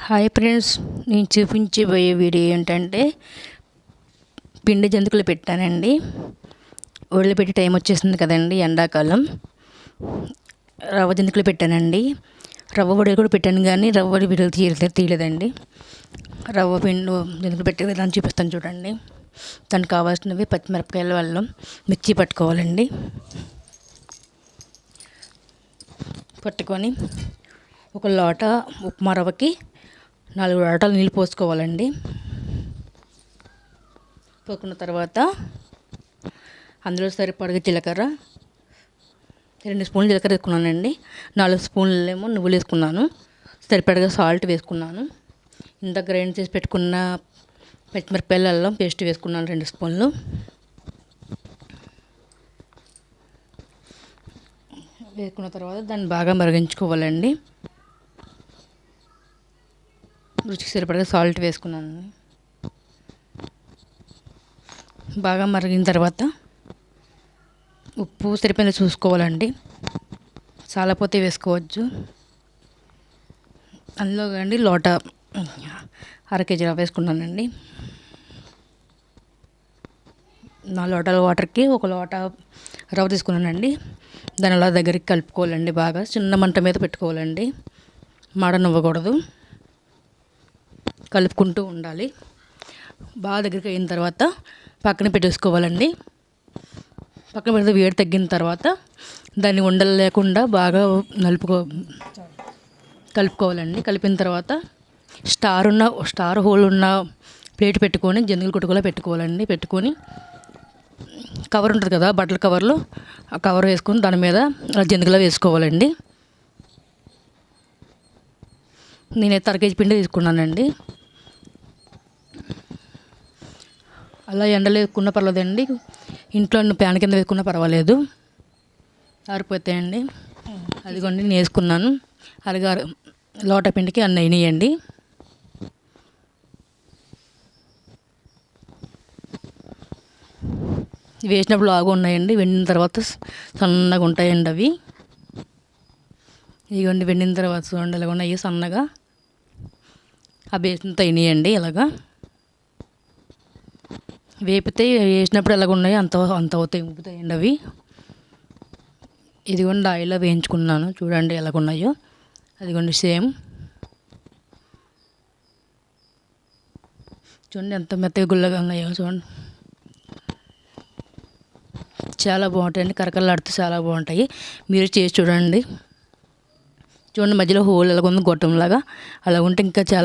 Hi friends, నేను చూపించబోయే video ఏంటంటే పిండి జంతికలు పెట్టానండి. పెట్టి టైం వచ్చేసింది కదండి, ఎండాకాలం. రవ్వ జంతికలు పెట్టానండి. రవ్వ వడలు కూడా పెట్టాను, కానీ రవ్వ వీడియోలు తీయలేదండి. రవ్వ పిండి జంతికలు పెట్టే విధానం చూపిస్తాను చూడండి. దానికి కావాల్సినవి పచ్చిమిరపకాయల అల్లం మిర్చి పట్టుకోవాలండి. పట్టుకొని ఒక లోట ఉప్మా రవ్వకి 4 లోటాలు నీళ్ళు పోసుకోవాలండి. పోసుకున్న తర్వాత అందులో సరిపడగా జీలకర్ర, 2 స్పూన్లు జీలకర్ర వేసుకున్నానండి. 4 స్పూన్లు నువ్వులు వేసుకున్నాను. సరిపడగా సాల్ట్ వేసుకున్నాను. ఇంత గ్రైండ్ చేసి పెట్టుకున్న పచ్చిమిరపకాయల అల్లం పేస్ట్ వేసుకున్నాను 2 స్పూన్లు. వేసుకున్న తర్వాత దాన్ని బాగా మరిగించుకోవాలండి. రుచికి సరిపడగా సాల్ట్ వేసుకున్నాను. బాగా మరిగిన తర్వాత ఉప్పు సరిపోయిందో చూసుకోవాలండి. చాలపోతే వేసుకోవచ్చు. అందులో అండి లోట 1/2 కేజీ రవ్వ వేసుకున్నానండి. 4 లోటాల వాటర్కి 1 లోట రవ్వ తీసుకున్నానండి. దాని అలా దగ్గరికి కలుపుకోవాలండి. బాగా చిన్న మంట మీద పెట్టుకోవాలండి, మాడనివ్వకూడదు. కలుపుకుంటూ ఉండాలి. బాగా దగ్గరికి అయిన తర్వాత పక్కన పెట్టేసుకోవాలండి. పక్కన పెడితే వేడి తగ్గిన తర్వాత దాన్ని ఉండలు లేకుండా బాగా కలుపుకోవాలండి. కలిపిన తర్వాత స్టార్ హోల్ ఉన్న ప్లేట్ పెట్టుకొని జంతికలు కొట్టుకోలా పెట్టుకోవాలండి. పెట్టుకొని కవర్ ఉంటుంది కదా, బట్టల కవర్లో, ఆ కవర్ వేసుకొని దాని మీద జంతికలా వేసుకోవాలండి. నేనైతే 1/2 కేజీ పిండి తీసుకున్నానండి. అలా ఎండలో వేసుకున్నా పర్వాలేదండి, ఇంట్లో ప్యాన్ కింద వేసుకున్నా పర్వాలేదు, ఆరిపోతాయండి. అదిగోండి నేను వేసుకున్నాను. అలాగే లోట పిండికి అన్నీ అయినాయండి. వేసినప్పుడు లాగా ఉన్నాయండి. వెండిన తర్వాత సన్నగా ఉంటాయండి అవి. ఇదిగోండి వెండిన తర్వాత చూడండి ఇలా ఉన్నాయి సన్నగా. ఆ బేసిన్తో అయినాయండి. ఇలాగా వేపితే వేసినప్పుడు ఎలాగ ఉన్నాయో అంత అవుతాయి, ఉబ్బుతాయండి అవి. ఇదిగోండి ఆయిల్లో వేయించుకున్నాను, చూడండి ఎలాగున్నాయో. అదిగోండి సేమ్ చూడండి ఎంత మెత్తగా గుల్లగా ఉన్నాయో చూడండి. చాలా బాగుంటాయండి, కరకరలాడుతూ చాలా బాగుంటాయి. మీరు చేసి చూడండి. మధ్యలో హోల్ ఎలాగ ఉంది, గొట్టంలాగా అలా ఉంటే ఇంకా చాలా